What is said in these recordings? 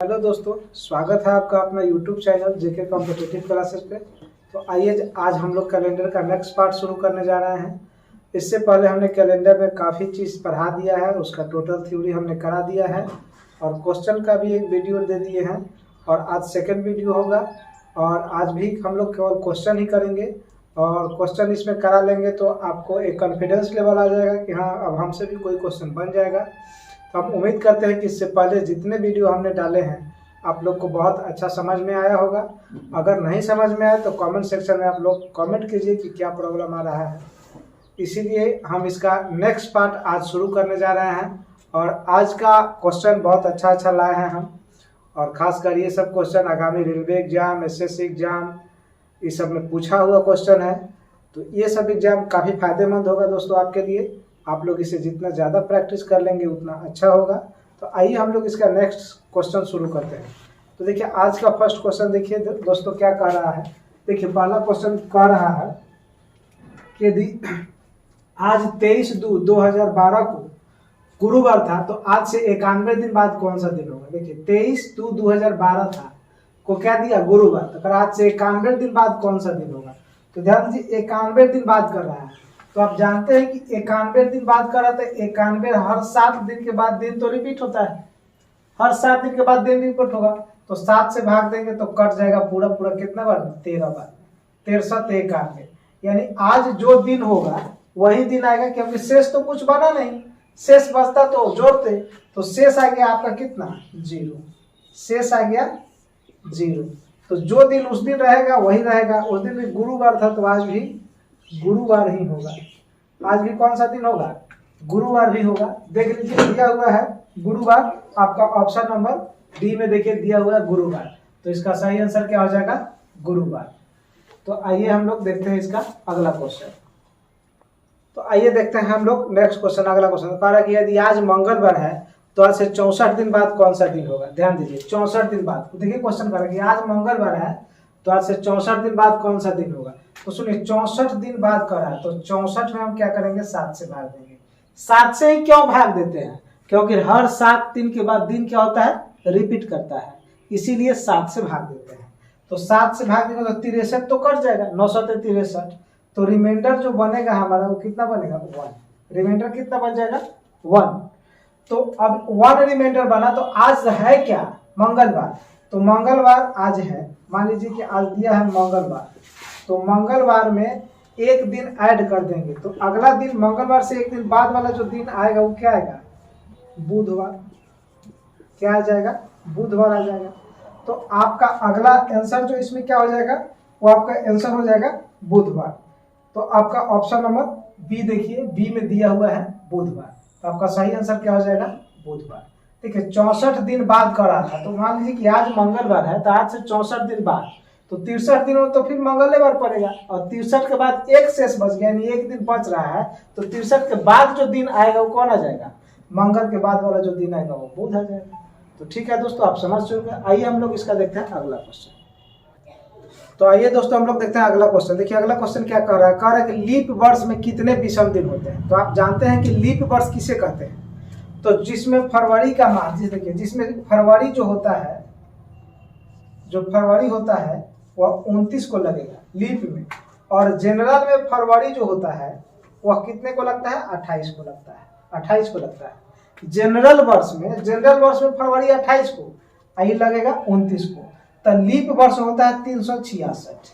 Hello दोस्तों, स्वागत है आपका अपना यूट्यूब चैनल जेके कॉम्पिटिटिव क्लासेस पे। तो आइए आज हम लोग कैलेंडर का नेक्स्ट पार्ट शुरू करने जा रहे हैं। इससे पहले हमने कैलेंडर में काफ़ी चीज़ पढ़ा दिया है, उसका टोटल थ्योरी हमने करा दिया है और क्वेश्चन का भी एक वीडियो दे दिए हैं। और आज सेकेंड वीडियो होगा और आज भी हम लोग केवल क्वेश्चन ही करेंगे और क्वेश्चन इसमें करा लेंगे तो आपको एक कॉन्फिडेंस लेवल आ जाएगा कि हाँ अब हमसे भी कोई क्वेश्चन बन जाएगा। तो हम उम्मीद करते हैं कि इससे पहले जितने वीडियो हमने डाले हैं आप लोग को बहुत अच्छा समझ में आया होगा। अगर नहीं समझ में आया तो कमेंट सेक्शन में आप लोग कमेंट कीजिए कि क्या प्रॉब्लम आ रहा है। इसीलिए हम इसका नेक्स्ट पार्ट आज शुरू करने जा रहे हैं और आज का क्वेश्चन बहुत अच्छा लाए हैं हम। और ख़ासकर ये सब क्वेश्चन आगामी रेलवे एग्जाम, एसएससी एग्जाम, इस सब में पूछा हुआ क्वेश्चन है। तो ये सब एग्जाम काफ़ी फायदेमंद होगा दोस्तों आपके लिए। आप लोग इसे जितना ज़्यादा प्रैक्टिस कर लेंगे उतना अच्छा होगा। तो आइए हम लोग इसका नेक्स्ट क्वेश्चन शुरू करते हैं। तो देखिए आज का फर्स्ट क्वेश्चन देखिए दोस्तों क्या कह रहा है। देखिए पहला क्वेश्चन कह रहा है कि आज 23/2/2012 को गुरुवार था, तो आज से 91 दिन बाद कौन सा दिन होगा। देखिए 23/2/2012 था को क्या दिया, गुरुवार। तो आज से 91 दिन बाद कौन सा दिन होगा। तो ध्यान दीजिए 91 दिन बाद कर रहा है। तो आप जानते हैं कि 91 दिन बाद कर रहा था। 91 हर 7 दिन के बाद दिन तो रिपीट होता है, हर 7 दिन के बाद दिन रिपीट होगा। तो 7 से भाग देंगे तो कट जाएगा पूरा कितना बार, 13 बार। 13 यानी आज जो दिन होगा वही दिन आएगा, क्योंकि शेष तो कुछ बना नहीं। शेष बचता तो जोड़ते, तो शेष आ गया आपका कितना, 0। शेष आ गया 0। तो जो दिन उस दिन रहेगा वही रहेगा। उस दिन भी गुरुवार था तो आज भी गुरुवार ही होगा। आज भी कौन सा दिन होगा, गुरुवार भी होगा। देख लीजिए दिया हुआ है गुरुवार, आपका ऑप्शन नंबर डी में देखिए दिया हुआ है गुरुवार। तो इसका सही आंसर क्या हो जाएगा, गुरुवार। तो आइए हम लोग देखते हैं इसका अगला क्वेश्चन। तो आइए देखते हैं हम लोग नेक्स्ट क्वेश्चन। अगला क्वेश्चन कह रहा है कि यदि आज मंगलवार है तो आज से 64 दिन बाद कौन सा दिन होगा। ध्यान दीजिए 64 दिन बाद। देखिए क्वेश्चन कह रहा है कि आज मंगलवार है तो आज से 64 दिन बाद कौन सा दिन होगा। तो सुनिए 64 दिन बाद कर रहा है तो 64 में हम क्या करेंगे, 7 से भाग देंगे। 7 से ही क्यों भाग देते हैं, क्योंकि हर 7 दिन के बाद दिन क्या होता है, रिपीट करता है, इसीलिए 7 से भाग देते हैं। तो 7 से भाग देंगे तो 63 तो कट जाएगा, 963। तो रिमाइंडर जो बनेगा हमारा वो कितना बनेगा, 1। रिमाइंडर कितना बन जाएगा, 1। तो अब 1 रिमाइंडर बना। तो आज है क्या, मंगलवार। तो मंगलवार आज है, मान लीजिए कि आज दिया है मंगलवार। तो मंगलवार में एक दिन ऐड कर देंगे तो अगला दिन मंगलवार से एक दिन बाद वाला जो दिन आएगा वो क्या आएगा, बुधवार। क्या आ जाएगा, बुधवार आ जाएगा। तो आपका अगला आंसर जो इसमें क्या हो जाएगा, वो आपका आंसर हो जाएगा बुधवार। तो आपका ऑप्शन नंबर बी देखिए, बी में दिया हुआ है बुधवार। तो आपका सही आंसर क्या हो जाएगा, बुधवार। देखिए 64 दिन बाद कर रहा था, तो मान लीजिए कि आज मंगलवार है तो आज से 64 दिन बाद, तो 63 दिन तो फिर मंगलवार पड़ेगा। और 63 के बाद एक शेष बच गया, यानी एक दिन बच रहा है। तो 63 के बाद जो दिन आएगा वो कौन आ जाएगा, मंगल के बाद वाला जो दिन आएगा वो बुध आ जाएगा। तो ठीक है दोस्तों, आप समझ चुके हैं। आइए हम लोग इसका देखते हैं अगला क्वेश्चन। तो आइए दोस्तों हम लोग देखते हैं अगला क्वेश्चन। देखिए अगला क्वेश्चन क्या कर रहा है, कह रहा है कि लीप वर्ष में कितने विषम दिन होते हैं। तो आप जानते हैं कि लीप वर्ष किसे कहते हैं, तो जिसमें फरवरी का माह, देखिए जिसमें फरवरी जो होता है, जो फरवरी होता है वह 29 को लगेगा लीप में। और जनरल में फरवरी जो होता है वह कितने को लगता है, 28 को लगता है। 28 को लगता है जनरल वर्ष में फरवरी 28 को, आई लगेगा 29 को। तो लीप वर्ष होता है 366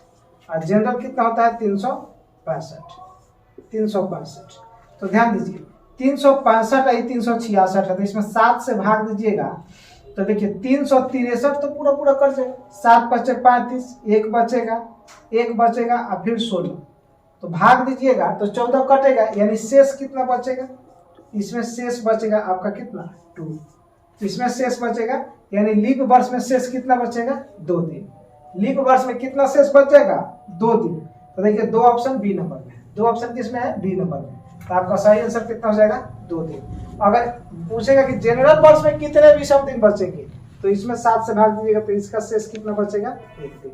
और जनरल कितना होता है, 365। तो ध्यान दीजिए 365 आई 366 है, तो इसमें 7 से भाग दीजिएगा तो देखिए 363 तो पूरा कर जाएगा। 7 बचे 35, एक बचेगा और फिर 16। तो भाग दीजिएगा तो 14 कटेगा, यानी शेष कितना बचेगा, इसमें शेष बचेगा आपका कितना, 2। इसमें शेष बचेगा, यानी लीप वर्ष में शेष कितना बचेगा, 2 दिन। लीप वर्ष में कितना शेष बचेगा, 2 दिन। तो देखिए 2 ऑप्शन बी नंबर में है। 2 ऑप्शन किसमें है, बी नंबर में। तो आपका सही आंसर कितना हो जाएगा, 2 दिन। अगर पूछेगा कि जनरल वर्ष में कितने विषम दिन बचेंगे, तो इसमें 7 से भाग दीजिएगा तो इसका शेष कितना बचेगा, 1 दिन।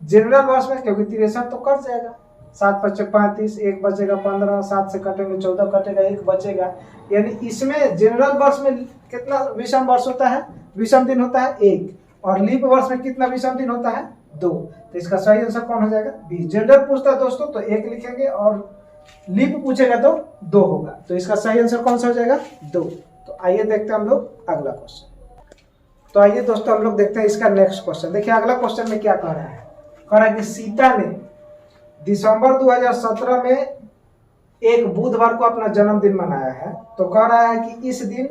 जनरल वर्ष में क्योंकि 63 तो कट जाएगा, 7 बचे 35, एक बचेगा 15, 7 से कटेंगे 14 कटेगा, एक बचेगा। यानी इसमें जनरल वर्ष में कितना विषम वर्ष होता है, विषम दिन होता है 1, और लीप वर्ष में कितना विषम दिन होता है 2। तो इसका सही आंसर कौन हो जाएगा बी। जेंडर पूछता है दोस्तों तो 1 लिखेंगे, और लीप पूछेगा तो 2 होगा। तो इसका सही आंसर कौन सा हो जाएगा 2। तो आइए देखते हैं हम लोग अगला क्वेश्चन। तो आइए दोस्तों हम लोग देखते हैं इसका नेक्स्ट क्वेश्चन। देखिए अगला क्वेश्चन में क्या कह रहा है, कह रहा है कि सीता ने दिसंबर 2017 में एक बुधवार को अपना जन्मदिन मनाया है। तो कह रहा है कि इस दिन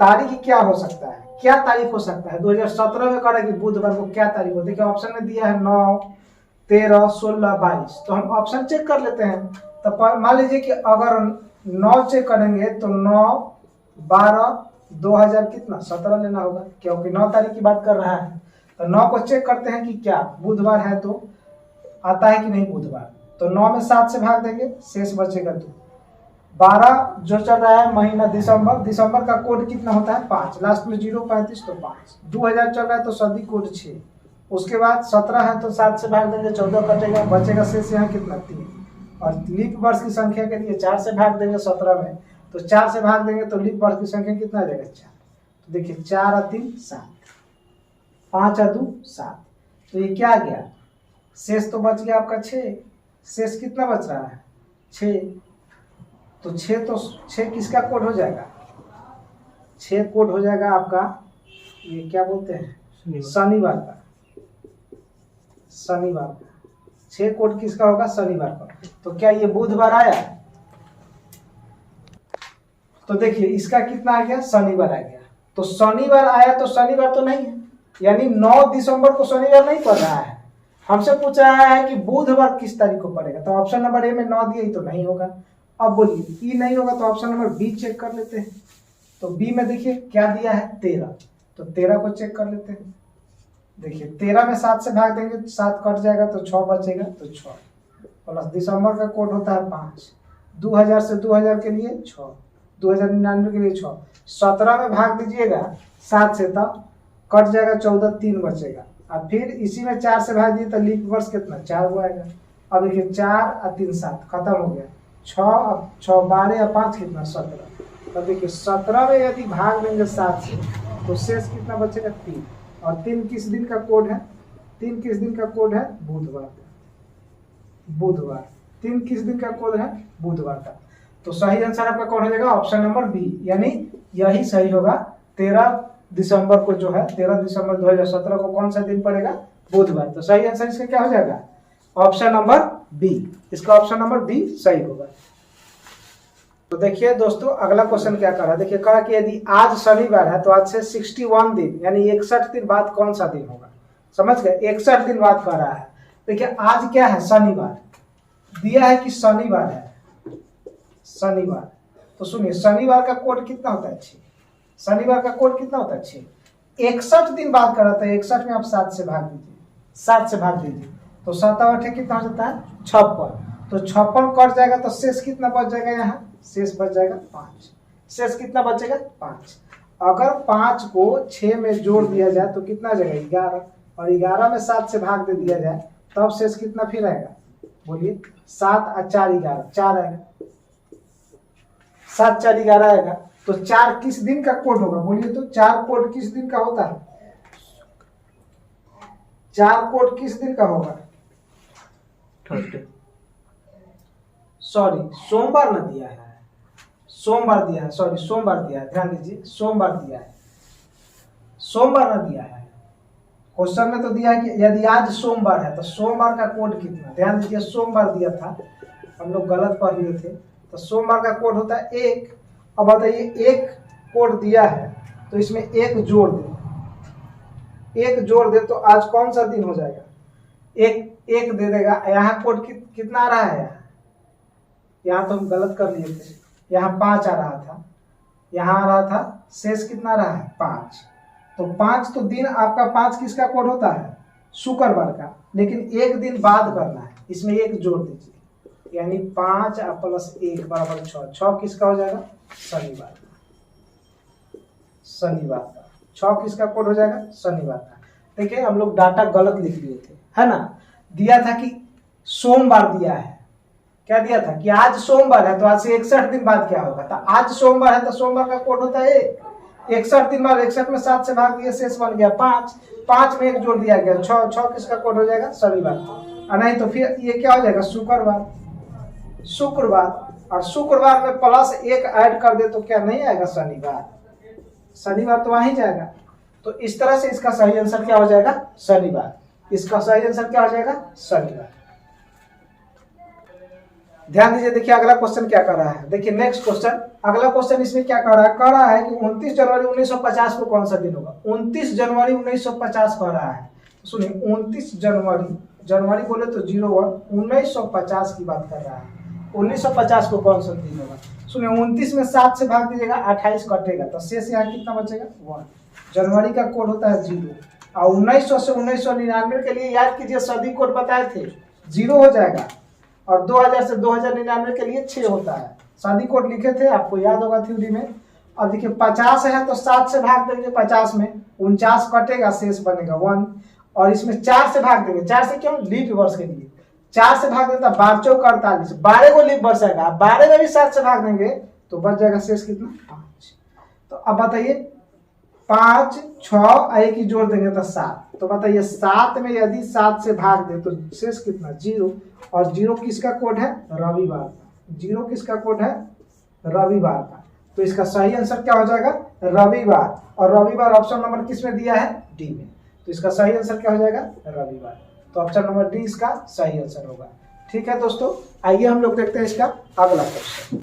तारीख क्या हो सकता है, क्या तारीख हो सकता है 2017 में। कह रहा है कि बुधवार को क्या तारीख हो। देखिए ऑप्शन में दिया है 9, 13, 16, 22। तो हम ऑप्शन चेक कर लेते हैं। तो मान लीजिए कि अगर 9 चेक करेंगे तो 9, 12, 2000 कितना 17 लेना होगा, क्योंकि 9 तारीख की बात कर रहा है। तो 9 को चेक करते हैं कि क्या बुधवार है तो आता है कि नहीं बुधवार। तो 9 में 7 से भाग देंगे, शेष बचेगा 2। 12 जो चल रहा है महीना दिसंबर, दिसंबर का कोड कितना होता है 5, लास्ट में 0, 35 तो 5। 2000 चल रहा है तो सदी कोड 6। उसके बाद 17 है तो 7 से भाग देंगे, 14 कटेगा, बचेगा शेष यहाँ कितना 3। और लीप वर्ष की संख्या के लिए 4 से भाग देंगे 17 में, तो 4 से भाग देंगे तो लीप वर्ष की संख्या कितना आ जाएगा 4। तो देखिए 4 और 3 7, 5 और 2 7। तो ये क्या आ गया, शेष तो बच गया आपका 6। शेष कितना बच रहा है 6। तो 6 किसका कोड हो जाएगा, 6 कोड हो जाएगा आपका, ये क्या बोलते हैं शनिवार का। शनिवार का 6 कोड किसका होगा शनिवार का। तो क्या ये बुधवार आया, तो देखिए इसका कितना आ गया शनिवार आ गया। तो शनिवार आया तो शनिवार तो नहीं है, यानी 9 दिसंबर को शनिवार नहीं पड़ रहा है। हमसे पूछ रहा है कि बुधवार किस तारीख को पड़ेगा। तो ऑप्शन नंबर ए में 9 दिया ही तो नहीं होगा। अब बोलिए ई नहीं होगा तो ऑप्शन नंबर बी चेक कर लेते हैं। तो बी में देखिए क्या दिया है 13, तो 13 को चेक कर लेते हैं। देखिए 13 में 7 से भाग देंगे, 7 कट जाएगा तो 6 बचेगा, तो 6 प्लस दिसंबर का कोड होता है 5, 2000 से 2000 के लिए 6, 2099 के लिए 6। 17 में भाग दीजिएगा 7 से, तब कट जाएगा 14, 3 बचेगा। अब फिर इसी में 4 से भाग दिए तो लीप वर्ष कितना 4 वो आएगा। अब देखिए 4 और 3 7 खत्म हो गया, 6 अब 6 12 या 5 कितना 17। अब देखिए 17 में यदि भाग देंगे 7 से तो शेष कितना बचेगा 3। और 3 किस दिन का कोड है, 3 किस दिन का कोड है बुधवार का। बुधवार 3 किस दिन का कोड है बुधवार का। तो सही आंसर आपका कौन हो जाएगा ऑप्शन नंबर बी, यानी यही सही होगा। 13 दिसंबर को जो है 13 दिसंबर 2017 को कौन सा दिन पड़ेगा बुधवार। तो सही आंसर इसका क्या हो जाएगा ऑप्शन नंबर बी। इसका ऑप्शन नंबर बी सही होगा। तो देखिए दोस्तों अगला क्वेश्चन क्या कर रहा है। देखिए कहा कि यदि आज शनिवार है तो आज से 61 दिन यानी 61 दिन बाद कौन सा दिन होगा। समझ गए, 61 दिन बाद कर रहा है। देखिए आज क्या है शनिवार दिया है कि शनिवार है, शनिवार। तो सुनिए शनिवार का कोड कितना होता है 6। शनिवार का कोड कितना होता है 6। 61 दिन बाद कर रहा था, 61 में आप 7 से भाग दीजिए, 7 से भाग दीजिए तो 7 8 कितना हो जाता है 56। तो 56 कट जाएगा तो शेष कितना बच जाएगा, यहाँ शेष बच जाएगा 5। शेष कितना बचेगा 5। अगर 5 को 6 में जोड़ दिया जाए तो कितना आ जाएगा 11, और 11 में 7 से भाग दे दिया जाए तब शेष कितना फिर आएगा बोलिए 7 और 4 11, 4 आएगा, 7 4 11 आएगा। तो 4 किस दिन का कोड होगा बोलिए। तो 4 कोड किस दिन का होता है, 4 कोड किस दिन का होगा सॉरी सोमवार न दिया है, सोमवार दिया है, सॉरी सोमवार दिया है, ध्यान दीजिए सोमवार दिया है, सोमवार न दिया है। क्वेश्चन में तो दिया है कि यदि आज सोमवार है तो सोमवार का कोड कितना, ध्यान दीजिए सोमवार दिया था, हम लोग गलत पढ़ लिए थे। तो सोमवार का कोड होता है 1। अब बताइए 1 कोड दिया है तो इसमें 1 जोड़ दे, 1 जोड़ दे तो आज कौन सा दिन हो जाएगा 1 दे देगा। यहाँ कोड कितना आ रहा है, यहाँ तो हम गलत कर लिए थे, यहाँ 5 आ रहा था, यहाँ आ रहा था शेष कितना आ रहा है 5। तो 5 तो दिन आपका 5 किसका कोड होता है शुक्रवार का, लेकिन 1 दिन बाद करना है, इसमें 1 जोड़ दीजिए यानी 5 प्लस 1 बराबर 6। 6 किसका हो जाएगा शनिवार का, शनिवार का 6 किसका कोड हो जाएगा शनिवार का। देखिए हम लोग डाटा गलत लिख लिए थे, है ना। दिया था कि सोमवार दिया है, क्या दिया था कि आज सोमवार है तो आज से 61 दिन बाद क्या होगा। तो आज सोमवार है तो सोमवार का कोड होता है 1, 61 3 बार 61 में 7 से भाग दिए, शेष बन गया 5, 5 में 1 जोड़ दिया गया 6, 6 किसका कोड हो जाएगा? शनिवार। और नहीं तो फिर ये क्या हो जाएगा? शुक्रवार। शुक्रवार, और शुक्रवार में प्लस 1 ऐड कर दे तो क्या नहीं आएगा? शनिवार। शनिवार तो वहीं जाएगा। तो इस तरह से इसका सही आंसर क्या हो जाएगा? शनिवार। इसका सही आंसर क्या हो जाएगा? शनिवार। ध्यान दीजिए, देखिए अगला क्वेश्चन क्या कर रहा है। देखिए नेक्स्ट क्वेश्चन, अगला क्वेश्चन इसमें क्या कर रहा है? कह रहा है कि 29 जनवरी 1950 को कौन सा दिन होगा? 29 जनवरी 1950 कह रहा है। सुनिए 29 जनवरी, जनवरी बोले तो 01, 1950 की बात कर रहा है। 1950 को कौन सा दिन होगा? सुनिए 29 में 7 से भाग दीजिएगा, 28 कटेगा तो शेष यहाँ कितना बचेगा? 1। जनवरी का कोड होता है 0, और 1900 से 1999 के लिए याद कीजिए सदी कोड बताए थे, 0 हो जाएगा। और 2000 से 2099 के लिए 6 होता है। सदी कोड लिखे थे, आपको याद होगा थ्योरी में। अब देखिए 50 है तो 7 से भाग देंगे, 50 में 49 कटेगा, शेष बनेगा 1। और इसमें 4 से भाग देंगे, 4 से क्यों? लीप वर्ष के लिए 4 से भाग देता, 12 चौक 48, 12 को लीप वर्ष आएगा। 12 में भी 7 से भाग देंगे तो बच जाएगा शेष कितना? 5। तो अब बताइए 5 6 एक ही जोड़ देंगे तो 7। तो बताइए 7 में यदि 7 से भाग दे तो शेष कितना? 0। और 0 किसका कोड है? रविवार का। 0 किसका कोड है? रविवार का। तो इसका सही आंसर क्या हो जाएगा? रविवार। और रविवार ऑप्शन नंबर किस में दिया है? डी में। तो इसका सही आंसर क्या हो जाएगा? रविवार। तो ऑप्शन नंबर डी इसका सही आंसर होगा। ठीक है दोस्तों, आइए हम लोग देखते हैं इसका अगला क्वेश्चन।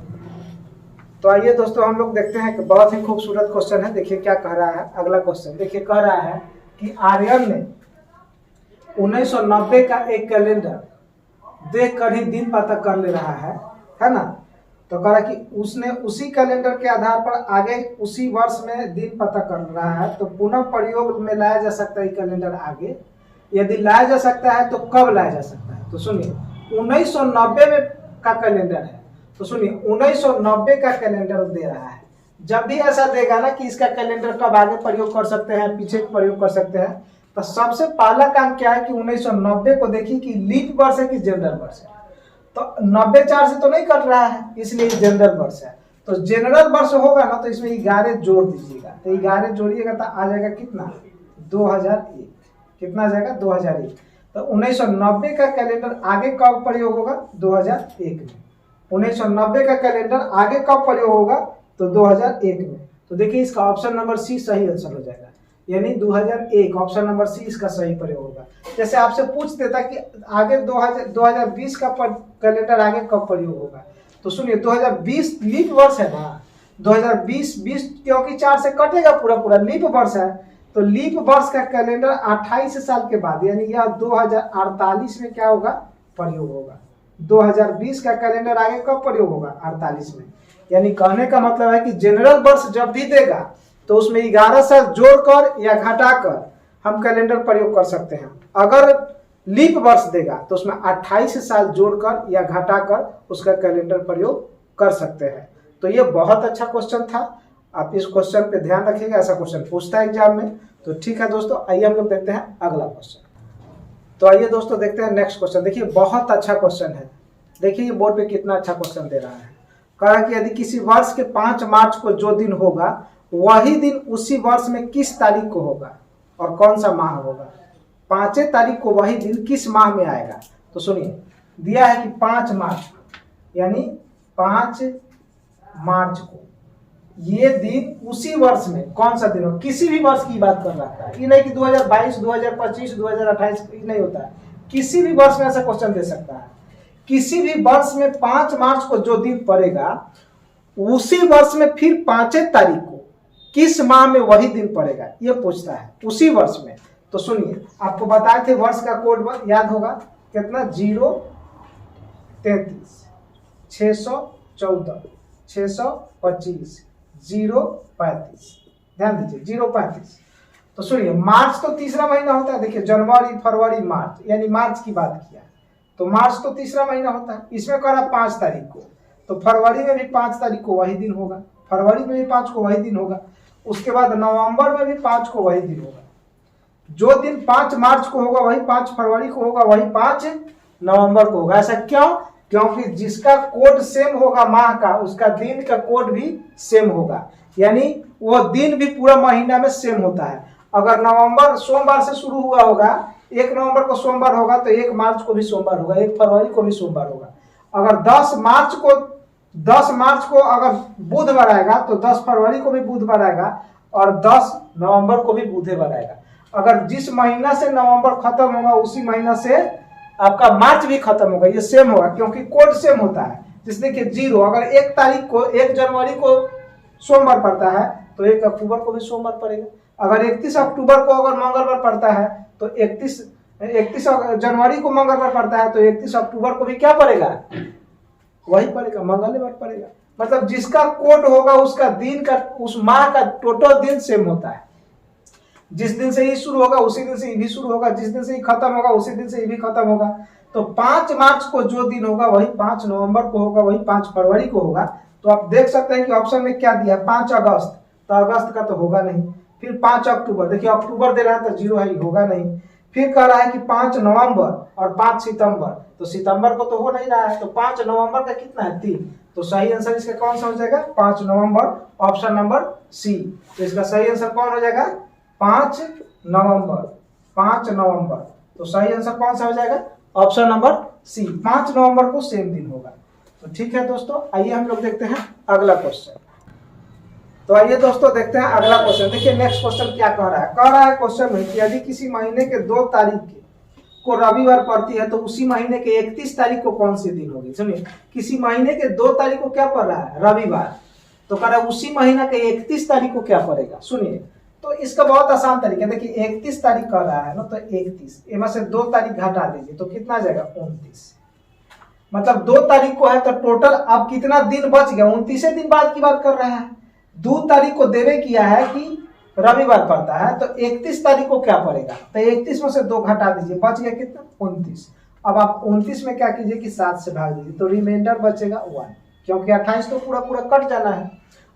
तो आइए दोस्तों हम लोग देखते हैं कि बहुत ही खूबसूरत क्वेश्चन है। देखिए क्या कह रहा है अगला क्वेश्चन। देखिए कह रहा है कि आर्यन ने 1990 का एक कैलेंडर देख कर ही दिन पता कर ले रहा है ना। तो कह रहा कि उसने उसी कैलेंडर के आधार पर आगे उसी वर्ष में दिन पता कर रहा है, तो पुनः प्रयोग में लाया जा सकता है कैलेंडर आगे। यदि लाया जा सकता है तो कब लाया जा सकता है? तो सुनिए 1990 में का कैलेंडर है, तो सुनिए 1990 का कैलेंडर दे रहा है। जब भी ऐसा देगा ना कि इसका कैलेंडर कब आगे प्रयोग कर सकते हैं, पीछे प्रयोग कर सकते हैं, तो सबसे पहला काम क्या है कि 1990 को देखिए कि लीप वर्ष है कि जनरल वर्ष है। तो 90 4 से तो नहीं कट रहा है, इसलिए जनरल वर्ष है। तो जनरल वर्ष होगा ना तो इसमें 11 जोड़ दीजिएगा, तो 11 जोड़िएगा तो आ जाएगा कितना? 2001। कितना आ जाएगा? 2001। तो 1990 का कैलेंडर आगे कब प्रयोग होगा? 2001 में। 1990 का कैलेंडर आगे कब प्रयोग होगा? तो 2001 में। तो देखिए इसका ऑप्शन नंबर सी सही आंसर हो जाएगा, यानी 2001 ऑप्शन नंबर सी इसका सही प्रयोग होगा। जैसे आपसे पूछ देता कि आगे 2020 का कैलेंडर आगे कब प्रयोग होगा, तो सुनिए 2020 लीप वर्ष है ना, 2020 क्योंकि 4 से कटेगा पूरा पूरा, लीप वर्ष है। तो लीप वर्ष का कैलेंडर 28 साल के बाद यानी यह 2048 में क्या होगा? प्रयोग होगा। 2020 का कैलेंडर आगे कब प्रयोग होगा? 48 में। यानी कहने का मतलब है कि जनरल वर्ष जब भी देगा तो उसमें 11 साल जोड़कर या घटाकर हम कैलेंडर प्रयोग कर सकते हैं। अगर लीप वर्ष देगा तो उसमें 28 साल जोड़कर या घटाकर उसका कैलेंडर प्रयोग कर सकते हैं। तो ये बहुत अच्छा क्वेश्चन था, आप इस क्वेश्चन पे ध्यान रखिएगा, ऐसा क्वेश्चन पूछता है एग्जाम में। तो ठीक है दोस्तों, आइए हम लोग देखते हैं अगला क्वेश्चन। तो आइए दोस्तों देखते हैं नेक्स्ट क्वेश्चन। देखिए बहुत अच्छा क्वेश्चन है, देखिए ये बोर्ड पे कितना अच्छा क्वेश्चन दे रहा है। कहा कि यदि किसी वर्ष के 5 मार्च को जो दिन होगा वही दिन उसी वर्ष में किस तारीख को होगा और कौन सा माह होगा? 5 तारीख को वही दिन किस माह में आएगा? तो सुनिए दिया है कि 5 मार्च को, यानी 5 मार्च को ये दिन उसी वर्ष में कौन सा दिन हो? किसी भी वर्ष की बात कर रहा था, ये नहीं कि 2022 2025 2028 नहीं होता है, किसी भी वर्ष में ऐसा क्वेश्चन दे सकता है। किसी भी वर्ष में 5 मार्च को जो दिन पड़ेगा उसी वर्ष में फिर 5 तारीख को किस माह में वही दिन पड़ेगा, ये पूछता है उसी वर्ष में। तो सुनिए आपको बताए थे वर्ष का कोड याद होगा कितना? 033 614 625 035। ध्यान दीजिए 035। तो सुनिए मार्च तो तीसरा महीना होता है। देखिए जनवरी फरवरी मार्च, यानी मार्च की बात किया तो मार्च तो तीसरा महीना होता है। इसमें करा 5 तारीख को, तो फरवरी में भी 5 तारीख को वही दिन होगा, फरवरी में भी 5 को वही दिन होगा। उसके बाद नवंबर में भी 5 को वही दिन होगा। जो दिन 5 मार्च को होगा वही 5 फरवरी को होगा, वही 5 नवंबर को होगा। ऐसा क्यों? क्योंकि जिसका कोड सेम होगा माह का, उसका दिन का कोड भी सेम होगा। यानी वो दिन भी पूरा महीना में सेम होता है। अगर नवंबर सोमवार से शुरू हुआ होगा, 1 नवंबर को सोमवार होगा तो 1 मार्च को भी सोमवार होगा, 1 फरवरी को भी सोमवार होगा। अगर 10 मार्च को अगर बुधवार आएगा तो 10 फरवरी को भी बुधवार आएगा और 10 नवंबर को भी बुधवार आएगा। अगर जिस महीना से नवंबर खत्म होगा उसी महीना से आपका मार्च भी खत्म होगा, ये सेम होगा क्योंकि कोड सेम होता है। जैसे देखिए 0 अगर 1 जनवरी को सोमवार पड़ता है तो 1 अक्टूबर को भी सोमवार पड़ेगा। अगर 31 अक्टूबर को अगर मंगलवार पड़ता है तो 31 जनवरी को मंगलवार पड़ता है तो 31 अक्टूबर को भी क्या पड़ेगा, वही पड़ेगा, मंगलवार पड़ेगा। मतलब जिसका कोड होगा उसका दिन का, उस माह का टोटल दिन सेम होता है। जिस दिन से ये शुरू होगा उसी दिन से ये भी शुरू होगा, जिस दिन से ये खत्म होगा उसी दिन से ये भी खत्म होगा। तो 5 मार्च को जो दिन होगा वही 5 नवंबर को होगा, वही 5 फरवरी को होगा। तो आप देख सकते हैं कि ऑप्शन में क्या दिया है, 5 अगस्त, तो अगस्त का तो होगा नहीं। फिर 5 अक्टूबर, देखिए अक्टूबर दे रहा है तो 0 है, होगा नहीं। फिर कह रहा है कि 5 नवंबर और 5 सितंबर, तो सितंबर को तो हो नहीं रहा है, तो 5 नवंबर का कितना है, 3। तो सही आंसर इसका कौन सा हो जाएगा, 5 नवंबर, ऑप्शन नंबर सी। तो इसका सही आंसर कौन हो जाएगा, 5 नवंबर, 5 नवंबर। तो सही आंसर कौन सा हो जाएगा, ऑप्शन नंबर सी, 5 नवंबर को सेम दिन होगा। तो ठीक है दोस्तों, आइए हम लोग देखते हैं अगला क्वेश्चन। तो आइए दोस्तों देखते हैं अगला क्वेश्चन। देखिए नेक्स्ट क्वेश्चन क्या कह रहा है क्वेश्चन में कि यदि किसी महीने के 2 तारीख को रविवार पड़ती है तो उसी महीने के 31 तारीख को कौन सी दिन होगी। सुनिए, किसी महीने के 2 तारीख को क्या पड़ रहा है, रविवार, तो कह रहा है उसी महीना के 31 तारीख को क्या पड़ेगा। सुनिए, तो इसका बहुत आसान तरीका, देखिए 31 तारीख कह रहा है ना, तो 31 इनमें से 2 तारीख घटा दीजिए तो कितना आ जाएगा, 29। मतलब 2 तारीख को है तो टोटल अब कितना दिन बच गया, 29 दिन बाद की बात कर रहा है। 2 तारीख को देवे किया है कि रविवार पड़ता है तो 31 तारीख को क्या पड़ेगा, तो 31 में से 2 घटा दीजिए, बच गया कितना, 29। अब आप 29 में क्या कीजिए कि 7 से भाग दीजिए तो रिमाइंडर बचेगा 1, क्योंकि 28 तो पूरा पूरा कट जाना है,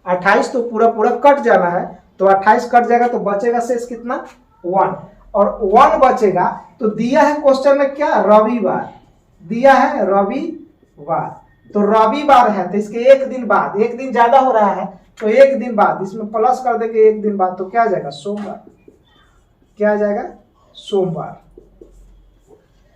28 तो पूरा पूरा कट जाना है, तो 28 कट जाएगा तो बचेगा शेष कितना, 1। और 1 बचेगा तो दिया है क्वेश्चन में क्या, रविवार दिया है, रविवार, तो रविवार है तो इसके 1 दिन बाद, 1 दिन ज्यादा हो रहा है तो 1 दिन बाद इसमें प्लस कर देंगे, 1 दिन बाद, तो क्या आ जाएगा, सोमवार। क्या आ जाएगा, सोमवार।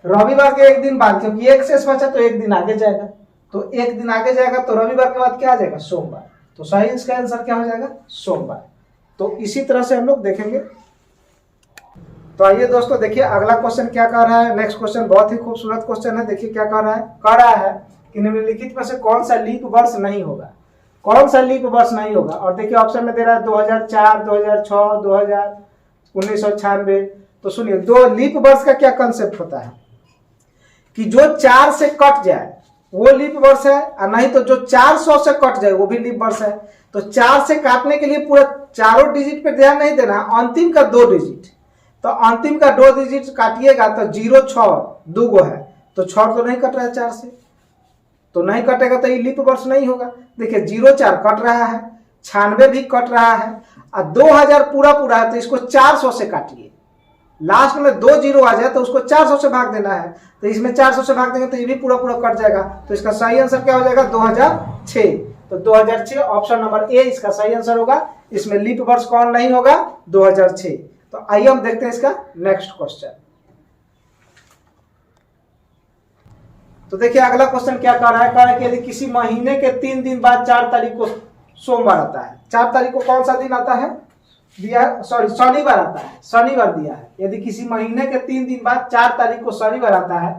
रविवार के 1 दिन बाद, क्योंकि 1 शेष बचा तो 1 दिन आगे जाएगा, तो 1 दिन आगे जाएगा तो रविवार के बाद क्या आ जाएगा, सोमवार। तो सही इसका आंसर क्या हो जाएगा, सोमवार। तो इसी तरह से हम लोग देखेंगे। तो आइए दोस्तों देखिए अगला क्वेश्चन क्या कह रहा है। नेक्स्ट क्वेश्चन बहुत ही खूबसूरत क्वेश्चन है। देखिए क्या कह रहा है कि निम्नलिखित में से कौन सा लीप वर्ष नहीं होगा, कौन सा लीप वर्ष नहीं होगा। और देखिए ऑप्शन में दे रहा है 2004, 2006, 2000, 1996। तो सुनिए, 2 लीप वर्ष का क्या कंसेप्ट होता है कि जो 4 से कट जाए वो लीप वर्ष है, और नहीं तो जो 400 से कट जाए वो भी लीप वर्ष है। तो 4 से काटने के लिए पूरा चारों डिजिट पे ध्यान नहीं देना, अंतिम का 2 डिजिट, तो अंतिम का 2 डिजिट काटिएगा तो 0, 6 2 गो है, तो 6 तो नहीं कट रहा है 4 से, तो नहीं कटेगा तो ये लीप वर्ष नहीं होगा। देखिए 0, 4 कट रहा है, 96 भी कट रहा है, और 2000 पूरा पूरा है तो इसको 400 से काटिए, लास्ट में 2 0 आ जाए तो उसको 400 से भाग देना है, तो इसमें 400 से भाग देंगे तो ये भी पूरा पूरा कट जाएगा। तो इसका सही आंसर क्या हो जाएगा, 2006। तो 2006 ऑप्शन नंबर ए इसका सही आंसर होगा। इसमें लीप वर्ष कौन नहीं होगा, 2006। तो आइए हम देखते हैं इसका नेक्स्ट क्वेश्चन। तो देखिए अगला क्वेश्चन क्या कह रहा है कि यदि किसी महीने के 3 दिन बाद 4 तारीख को सोमवार आता है, 4 तारीख को कौन सा दिन आता है, दिया है, सॉरी शनिवार आता है, शनिवार दिया है। यदि किसी महीने के 3 दिन बाद 4 तारीख को शनिवार आता है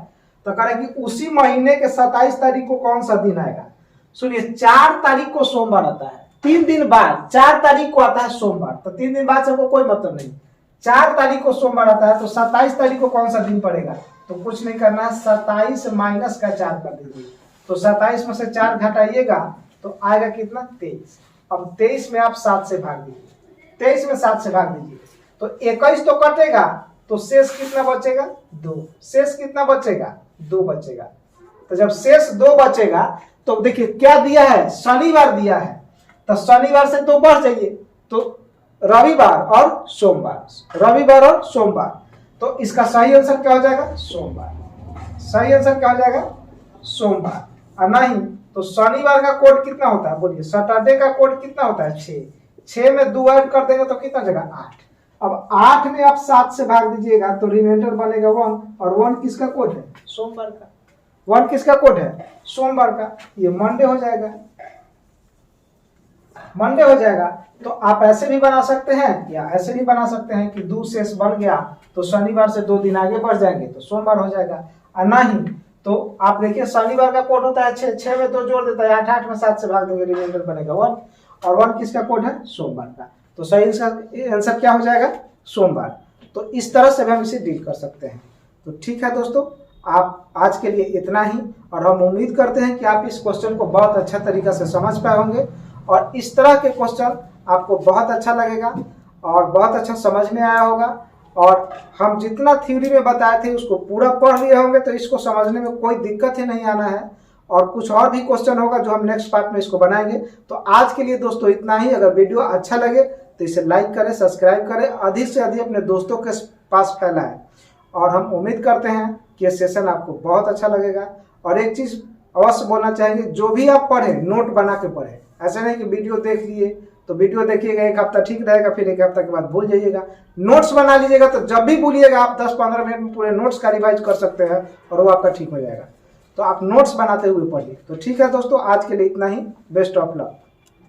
तो कह रहे हैं कि उसी महीने के 27 तारीख को कौन सा दिन आएगा। सुनिए, 4 तारीख को सोमवार आता है, 3 दिन बाद 4 तारीख को आता है सोमवार, तो 3 दिन बाद से हमको कोई मतलब नहीं। 4 तारीख को सोमवार आता है तो 27 तारीख को कौन सा दिन पड़ेगा, तो कुछ नहीं करना है, 27 माइनस का 4 कर दीजिए, तो 27 में से 4 घटाइएगा तो आएगा कितना, 23। अब 23 में आप 7 से भाग दीजिए, 23 में 7 से भाग दीजिए तो 21 तो कटेगा, तो शेष कितना बचेगा, 2। शेष कितना बचेगा, 2 बचेगा। तो जब शेष 2 बचेगा तो देखिए क्या दिया है, शनिवार दिया है, तो शनिवार से 2 बढ़ जाइए तो रविवार और सोमवार, रविवार और सोमवार। तो इसका सही आंसर क्या हो जाएगा, सोमवार। सही आंसर क्या हो जाएगा, सोमवार। और नहीं तो शनिवार का कोड कितना होता है, बोलिए, सैटरडे का कोड कितना होता है, 6। 6 में 2 ऐड कर देंगे तो कितना जगह 8। अब 8 में आप 7 से भाग दीजिएगा तो रिमाइंडर बनेगा 1, और 1 किसका कोड है? सोमवार का। 1 किसका कोड है? सोमवार का। ये मंडे हो जाएगा, मंडे हो जाएगा। तो आप ऐसे भी बना सकते हैं या ऐसे भी बना सकते हैं कि 2 शेष बन गया तो शनिवार से 2 दिन आगे बढ़ जाएंगे तो सोमवार हो जाएगा। और नहीं तो आप देखिए शनिवार का कोड होता है 6, 6 में 2 जोड़ देता है 8, 8 में 7 से भाग देंगे रिमाइंडर बनेगा 1, और 1 किसका कोड है? सोमवार का। तो सही आंसर क्या हो जाएगा? सोमवार। तो इस तरह से हम इसे डील कर सकते हैं। तो ठीक है दोस्तों, आप आज के लिए इतना ही, और हम उम्मीद करते हैं कि आप इस क्वेश्चन को बहुत अच्छा तरीका से समझ पाए होंगे, और इस तरह के क्वेश्चन आपको बहुत अच्छा लगेगा और बहुत अच्छा समझ में आया होगा। और हम जितना थ्योरी में बताए थे उसको पूरा पढ़ लिए होंगे तो इसको समझने में कोई दिक्कत ही नहीं आना है। और कुछ और भी क्वेश्चन होगा जो हम नेक्स्ट पार्ट में इसको बनाएंगे। तो आज के लिए दोस्तों इतना ही। अगर वीडियो अच्छा लगे तो इसे लाइक करें, सब्सक्राइब करें, अधिक से अधिक अपने दोस्तों के पास फैलाएं। और हम उम्मीद करते हैं कि ये सेशन आपको बहुत अच्छा लगेगा। और एक चीज़ अवश्य बोलना चाहेंगे, जो भी आप पढ़ें नोट बना के पढ़ें। ऐसा नहीं कि वीडियो देख लिए तो वीडियो देखिएगा 1 हफ्ता ठीक रहेगा, फिर 1 हफ्ता के बाद भूल जाइएगा। नोट्स बना लीजिएगा तो जब भी भूलिएगा आप 10-15 मिनट में पूरे नोट्स का रिवाइज कर सकते हैं और वो आपका ठीक हो जाएगा। तो आप नोट्स बनाते हुए पढ़िए। तो ठीक है दोस्तों, आज के लिए इतना ही। Best of luck.